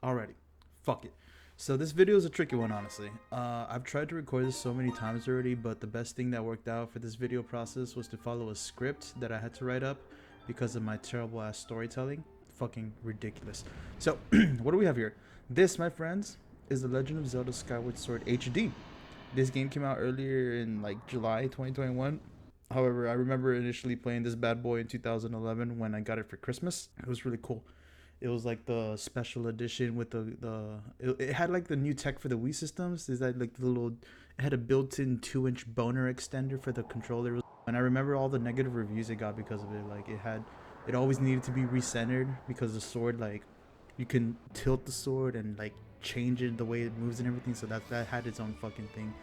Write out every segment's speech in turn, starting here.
Alrighty, fuck it. So this video is a tricky one, honestly. I've tried to record this so many times already, but the best thing that worked out for this video process was to follow a script that I had to write up because of my terrible ass storytelling. Fucking ridiculous. So, what do we have here? This, my friends, is The Legend of Zelda Skyward Sword HD. This game came out earlier in like July 2021. However, I remember initially playing this bad boy in 2011 when I got it for Christmas. It was really cool. It was like the special edition with it had like the new tech for the Wii systems. Is that like the little, it had a built-in 2-inch boner extender for the controller. And I remember all the negative reviews it got because of it. Like it always needed to be recentered because the sword, like you can tilt the sword and like change it the way it moves and everything. So that had its own fucking thing.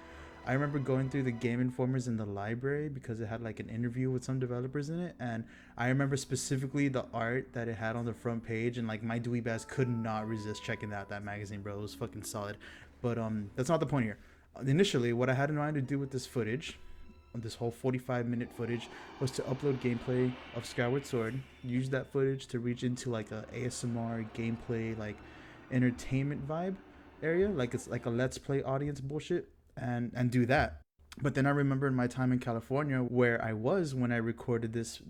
I remember going through the Game Informers in the library because it had like an interview with some developers in it, and I remember specifically the art that it had on the front page, and like my dweeb ass could not resist checking out that magazine, bro. It was fucking solid. But that's not the point here. Initially, what I had in mind to do with this footage, this whole 45-minute footage, was to upload gameplay of Skyward Sword, use that footage to reach into like a ASMR gameplay, like entertainment vibe area, like it's like a let's play audience bullshit, and do that. But then I remember in my time in California where I was when I recorded this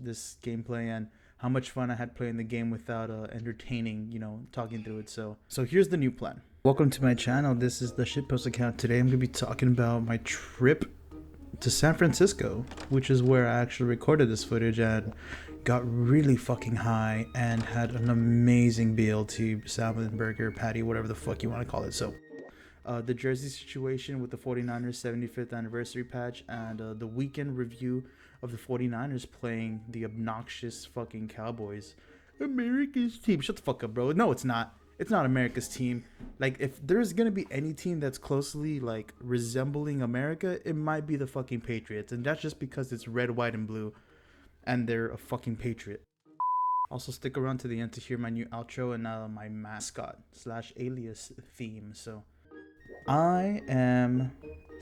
gameplay, and how much fun I had playing the game without entertaining, talking through it. So here's the new plan. Welcome to my channel. This is the shitpost account. Today I'm gonna be talking about my trip to San Francisco, which is where I actually recorded this footage and got really fucking high and had an amazing BLT, salmon burger patty, whatever the fuck you want to call it. So the jersey situation with the 49ers 75th anniversary patch, and the weekend review of the 49ers playing the obnoxious fucking Cowboys. America's team. Shut the fuck up, bro. No, it's not. It's not America's team. Like, if there's gonna be any team that's closely like resembling America, it might be the fucking Patriots, and that's just because it's red, white, and blue, and they're a fucking Patriot. Also, stick around to the end to hear my new outro and my mascot / alias theme. So I am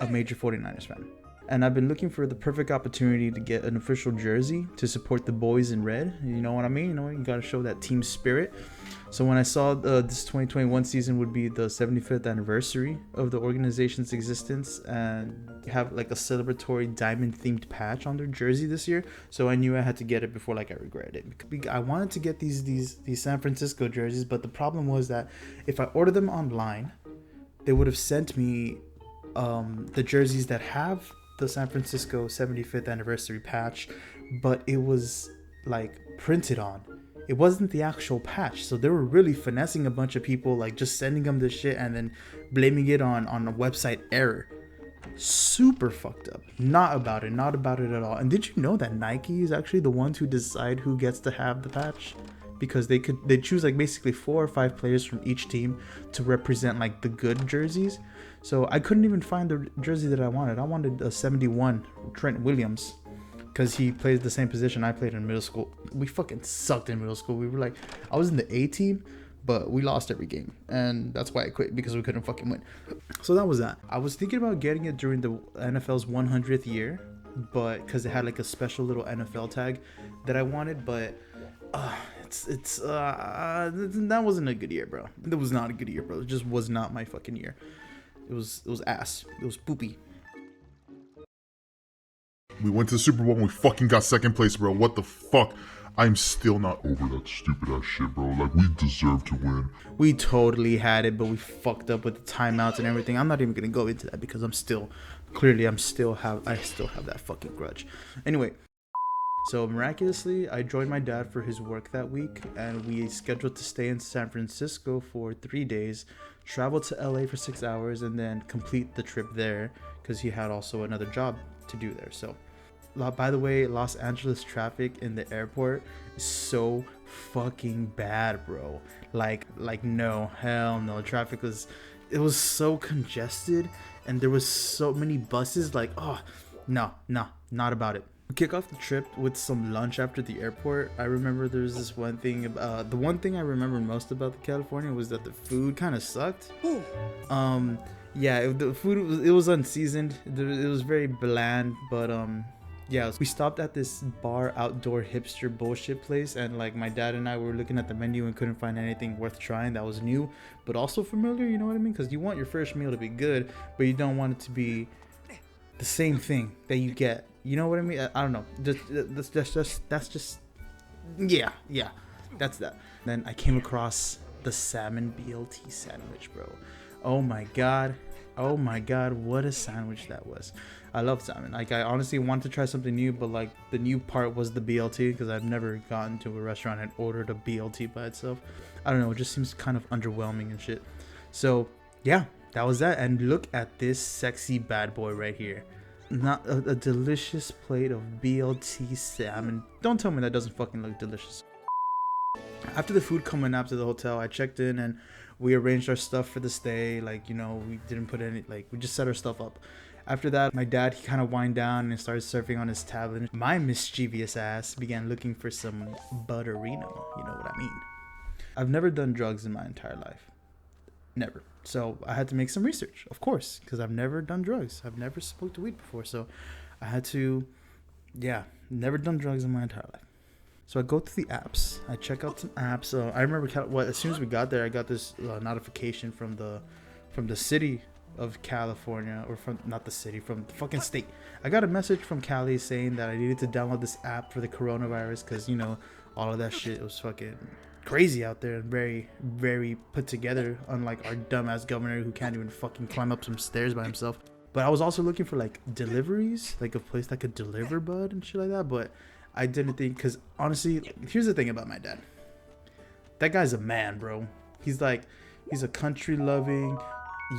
a major 49ers fan, and I've been looking for the perfect opportunity to get an official jersey to support the boys in red. You know what I mean? You gotta show that team spirit. So when I saw this 2021 season would be the 75th anniversary of the organization's existence and have like a celebratory diamond themed patch on their jersey this year, so I knew I had to get it before like I regretted it. I wanted to get these San Francisco jerseys, but the problem was that if I ordered them online, they would have sent me the jerseys that have the San Francisco 75th anniversary patch, but it was like printed on. It wasn't the actual patch. So they were really finessing a bunch of people, like just sending them this shit and then blaming it on a website error. Super fucked up. Not about it at all. And did you know that Nike is actually the ones who decide who gets to have the patch? Because they choose like basically 4 or 5 players from each team to represent like the good jerseys. So I couldn't even find the jersey that I wanted. I wanted a 71 Trent Williams, because he plays the same position I played in middle school. We fucking sucked in middle school. We were like, I was in the A team, but we lost every game, and that's why I quit, because we couldn't fucking win. So that was that. I was thinking about getting it during the NFL's 100th year, but because it had like a special little NFL tag that I wanted, but that wasn't a good year, bro. That was not a good year, bro. It just was not my fucking year. It was ass. It was poopy. We went to the Super Bowl and we fucking got second place, bro. What the fuck? I'm still not over that stupid ass shit, bro. Like, we deserve to win. We totally had it, but we fucked up with the timeouts and everything. I'm not even gonna go into that because I still have that fucking grudge. Anyway, so miraculously, I joined my dad for his work that week, and we scheduled to stay in San Francisco for 3 days, travel to LA for 6 hours, and then complete the trip there because he had also another job to do there. So, by the way, Los Angeles traffic in the airport is so fucking bad, bro. Like no, hell no. It was so congested, and there was so many buses. Like, oh no, not about it. Kick off the trip with some lunch after the airport. I remember there's this one thing the one thing I remember most about the California was that the food kind of sucked. Yeah, the food was unseasoned. It was very bland, but Yeah, we stopped at this bar outdoor hipster bullshit place, and like my dad and I were looking at the menu and couldn't find anything worth trying that was new but also familiar, you know what I mean? Because you want your first meal to be good, but you don't want it to be the same thing that you get, you know what I mean? I don't know, that's just yeah, that's that. Then I came across the salmon BLT sandwich, bro. Oh my god, what a sandwich that was. I love salmon. Like, I honestly wanted to try something new, but like the new part was the BLT, because I've never gotten to a restaurant and ordered a BLT by itself. I don't know, it just seems kind of underwhelming and shit. So yeah, that was that. And look at this sexy bad boy right here. Not a delicious plate of BLT salmon. Don't tell me that doesn't fucking look delicious. After the food coming up to the hotel, I checked in and we arranged our stuff for the stay. Like, you know, we didn't put any, like, we just set our stuff up. After that, my dad, he kind of wind down and started surfing on his tablet. My mischievous ass began looking for some butterino. You know what I mean? I've never done drugs in my entire life. Never. So I had to make some research, of course, because I've never done drugs. I've never smoked weed before. So I had to, never done drugs in my entire life. So I go to the apps. I check out some apps. I remember as soon as we got there, I got this notification from the city of California, or from not the city, from the fucking state. I got a message from Cali saying that I needed to download this app for the coronavirus, because, you know, all of that shit was fucking crazy out there and very, very put together, unlike our dumbass governor who can't even fucking climb up some stairs by himself. But I was also looking for like deliveries, like a place that could deliver bud and shit like that, but I didn't think, because honestly, here's the thing about my dad. That guy's a man, bro. He's a country loving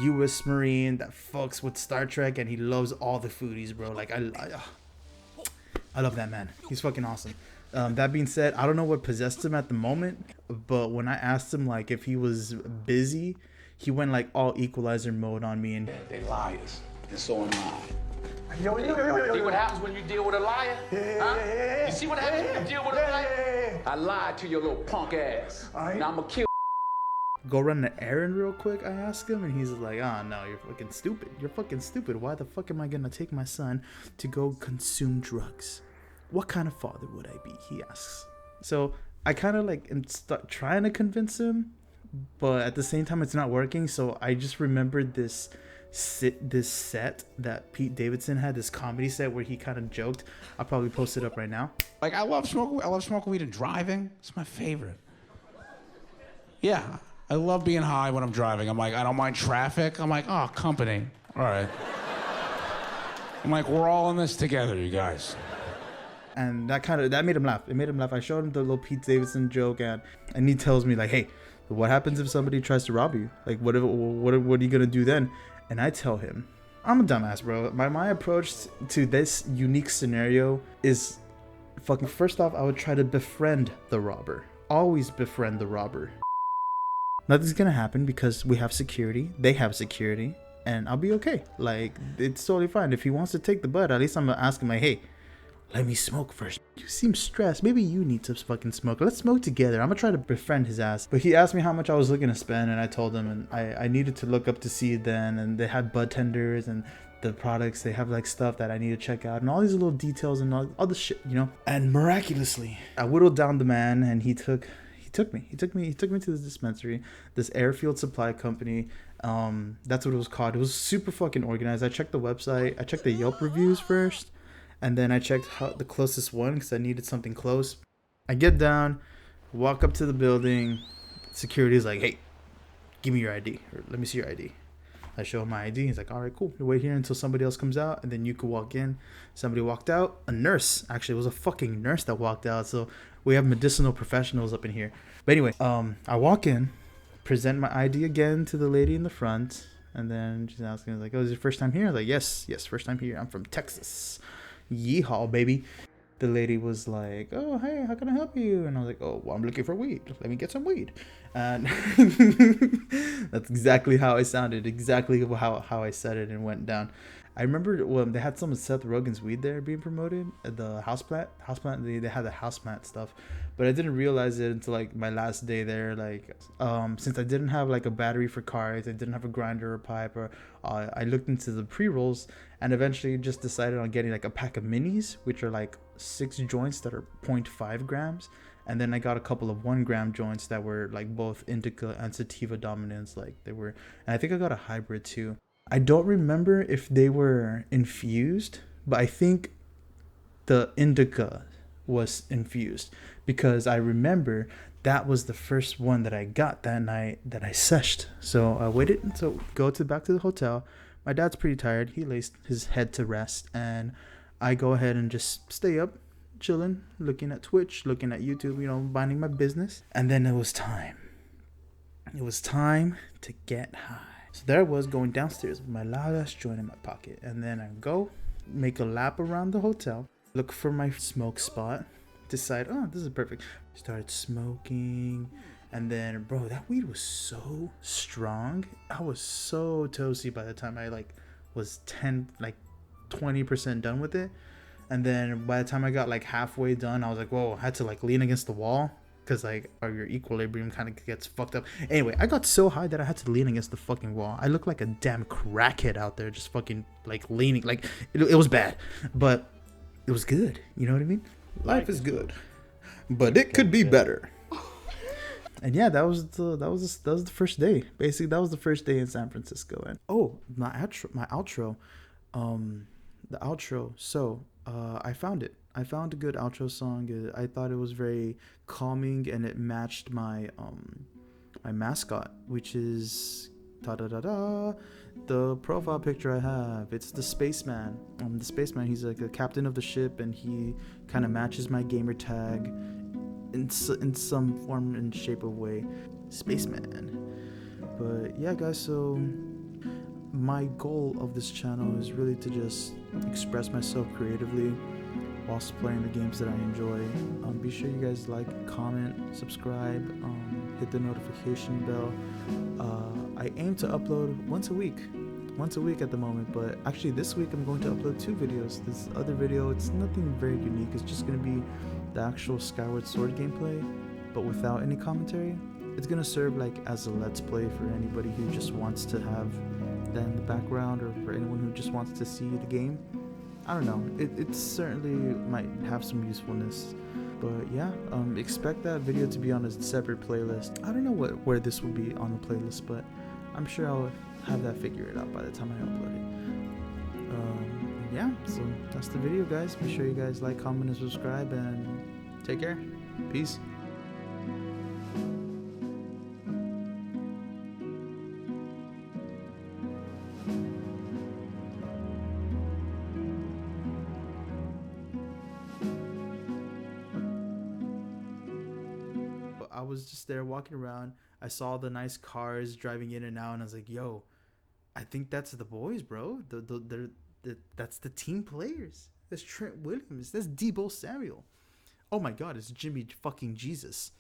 U.S. Marine that fucks with Star Trek, and he loves all the foodies, bro. Like, I love that man. He's fucking awesome. That being said, I don't know what possessed him at the moment, but when I asked him like if he was busy, he went like all equalizer mode on me. And they liars, and so am I. Yo. See what happens when you deal with a liar? Huh? You see what happens when you deal with a liar? I lied to your little punk ass. Now I'm gonna kill. Go run an errand real quick, I asked him, and he's like, no, you're fucking stupid. You're fucking stupid. Why the fuck am I gonna take my son to go consume drugs? What kind of father would I be? He asks. So I kind of like am trying to convince him, but at the same time it's not working. So I just remembered this set that Pete Davidson had, this comedy set where he kind of joked. I'll probably post it up right now. Like, I love smoking weed and driving. It's my favorite. Yeah, I love being high when I'm driving. I'm like, I don't mind traffic. I'm like, oh, company. All right. I'm like, we're all in this together, you guys. And that made him laugh. It made him laugh. I showed him the little Pete Davidson joke, and he tells me like, hey, what happens if somebody tries to rob you? Like, what are you gonna do then? And I tell him, I'm a dumbass, bro. My approach to this unique scenario is fucking, first off, I would try to befriend the robber. Always befriend the robber. Nothing's gonna happen because we have security, they have security, and I'll be okay. Like, it's totally fine. If he wants to take the bud, at least I'm gonna ask him like, hey, let me smoke first. You seem stressed. Maybe you need to fucking smoke. Let's smoke together. I'm gonna try to befriend his ass. But he asked me how much I was looking to spend, and I told him, and I needed to look up to see then, and they had bud tenders and the products. They have like stuff that I need to check out and all these little details and all the shit, you know. And miraculously, I whittled down the man, and he took me to this dispensary, this Airfield Supply Company. That's what it was called. It was super fucking organized. I checked the website. I checked the Yelp reviews first. And then I checked the closest one because I needed something close. I get down, walk up to the building. Security's like, hey, give me your ID. Or let me see your ID. I show him my ID. He's like, all right, cool. You wait here until somebody else comes out, and then you could walk in. Somebody walked out. A nurse. Actually, it was a fucking nurse that walked out. So we have medicinal professionals up in here. But anyway, I walk in, present my ID again to the lady in the front. And then she's asking, like, oh, is it your first time here? I was like, yes, first time here. I'm from Texas. Yeehaw, baby. The lady was like, oh, hey, how can I help you? And I was like, oh, well, I'm looking for weed. Let me get some weed. And that's exactly how I sounded, exactly how I said it and went down. I remember when they had some of Seth Rogen's weed there being promoted at the houseplant. They had the houseplant stuff. But I didn't realize it until like my last day there. Like, since I didn't have like a battery for cards, I didn't have a grinder or pipe, or I looked into the pre-rolls and eventually just decided on getting like a pack of minis, which are like 6 joints that are 0.5 grams. And then I got a couple of 1 gram joints that were like both indica and sativa dominance. Like they were, and I think I got a hybrid too. I don't remember if they were infused, but I think the indica was infused because I remember that was the first one that I got that night that I seshed. So I waited until back to the hotel. My dad's pretty tired. He lays his head to rest, and I go ahead and just stay up, chilling, looking at Twitch, looking at YouTube, minding my business. And then it was time. It was time to get high. So there I was going downstairs with my loud ass joint in my pocket, and then I go make a lap around the hotel, look for my smoke spot, decide, oh, this is perfect. Started smoking, and then, bro, that weed was so strong. I was so toasty by the time I was 20% done with it. And then by the time I got like halfway done, I was like, whoa, I had to like lean against the wall because your equilibrium kind of gets fucked up. Anyway, I got so high that I had to lean against the fucking wall. I looked like a damn crackhead out there, just fucking like leaning. Like it was bad, but it was good. You know what I mean? Life is good, but it could be better. And yeah, that was the first day. Basically, that was the first day in San Francisco. And my outro, the outro. So I found it. I found a good outro song. I thought it was very calming, and it matched my my mascot, which is the profile picture I have. It's the spaceman. The spaceman. He's like a captain of the ship, and he kind of matches my gamer tag in some form and shape of way. Spaceman. But yeah, guys. So my goal of this channel is really to just express myself creatively whilst playing the games that I enjoy. Be sure you guys like, comment, subscribe, hit the notification bell. I aim to upload once a week at the moment, but actually this week I'm going to upload 2 videos. This other video, it's nothing very unique. It's just going to be the actual Skyward Sword gameplay, but without any commentary. It's going to serve like as a let's play for anybody who just wants to have that in the background, or for anyone who just wants to see the game. I don't know. It certainly might have some usefulness. But yeah, expect that video to be on a separate playlist. I don't know where this will be on the playlist, but I'm sure I'll have that figured out by the time I upload it. Yeah, so that's the video, guys. Be sure you guys like, comment, and subscribe, and take care. Peace. I was just there walking around. I saw the nice cars driving in and out, and I was like, yo, I think that's the boys, bro. That's the team players. That's Trent Williams. That's Debo Samuel. Oh my God, it's Jimmy fucking Jesus.